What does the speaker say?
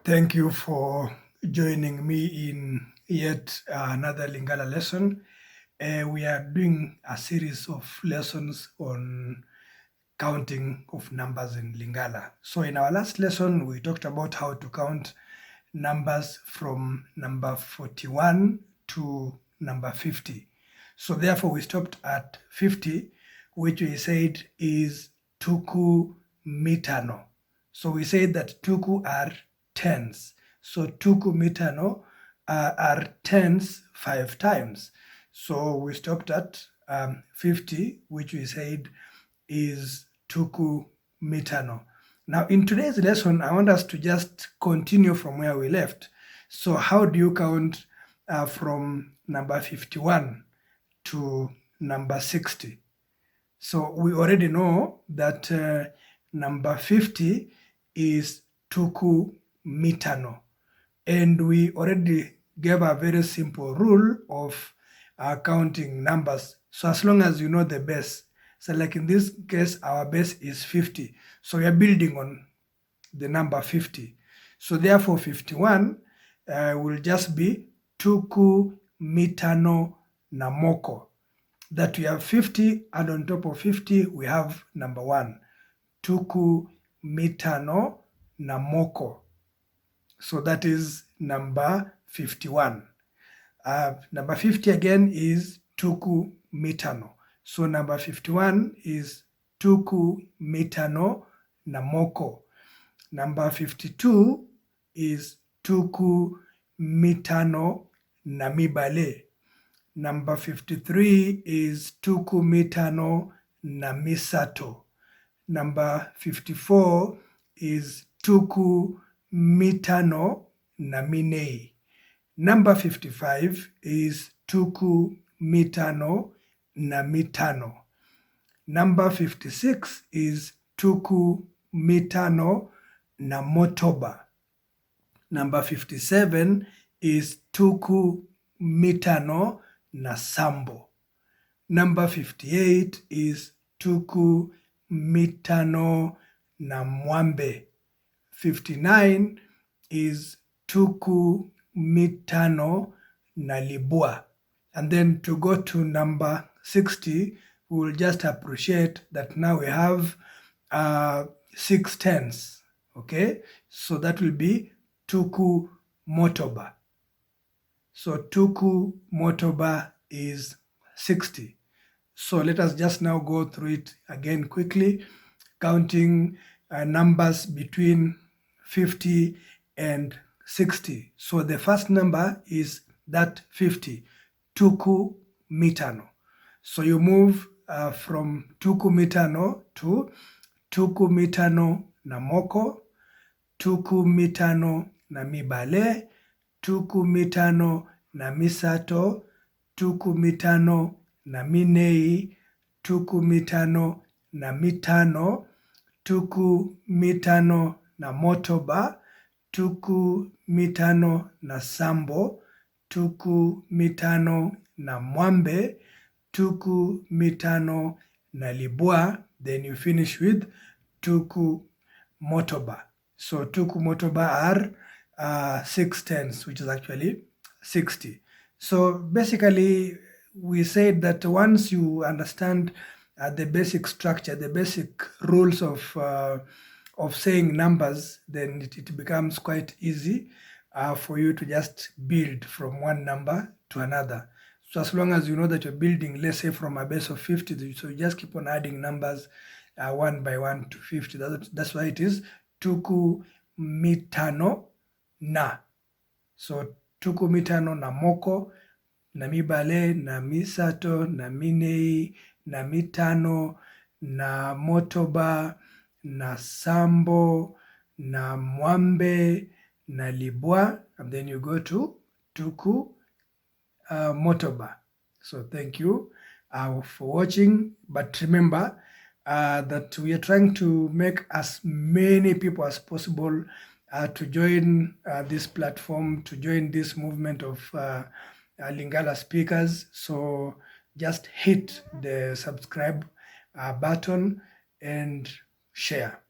Thank you for joining me in yet another Lingala lesson. We are doing a series of lessons on counting of numbers in Lingala. So in our last lesson, we talked about how to count numbers from number 41 to number 50. So therefore, we stopped at 50, which we said is tuku mitano. So we said that tuku are tens. So tuku mitano are tens 5 times. So we stopped at 50, which we said is tuku mitano. Now, in today's lesson, I want us to just continue from where we left. So how do you count from number 51 to number 60? So we already know that number 50 is tuku mitano. And we already gave a very simple rule of counting numbers. So as long as you know the base, so like in this case, our base is 50. So we are building on the number 50. So therefore 51 will just be tuku mitano namoko. That we have 50, and on top of 50 we have number 1, tuku mitano namoko. So that is number 51. Number 50 again is tuku mitano. So number 51 is tuku mitano namoko. Number 52 is tuku mitano namibale. Number 53 is tuku mitano namisato. Number 54 is tuku mitano naminei. Number 55 is tuku mitano namitano. Number 56 is tuku mitano namotoba. Number 57 is tuku mitano nasambo. Number 58 is tuku mitano namwambe. 59 is tuku mitano nalibua. And then to go to number 60, we will just appreciate that now we have 6 tens. Okay, so that will be tuku motoba. So tuku motoba is 60. So let us just now go through it again quickly, counting numbers between 50 and 60. So the first number is that 50, tuku mitano. So you move from tuku mitano to tuku mitano namoko, tuku mitano namibale, tuku mitano namisato, tuku mitano naminei, tuku mitano namitano, tuku mitano namotoba, tuku mitano nasambo, tuku mitano namwambe, tuku mitano nalibua. Then you finish with tuku motoba. So tuku motoba are 6 tens, which is actually 60. So basically, we said that once you understand the basic structure, the basic rules of saying numbers, then it becomes quite easy for you to just build from one number to another. So as long as you know that you're building, let's say from a base of 50, so you just keep on adding numbers one by one to 50. That's why it is tuku mitano na. So tuku mitano na moko, na mibale, na misato, na minei, na mitano, na motoba, na sambo, na mwambe, na libwa, and then you go to tuku motoba. So thank you for watching, but remember that we are trying to make as many people as possible to join this platform, to join this movement of Lingala speakers. So just hit the subscribe button and share.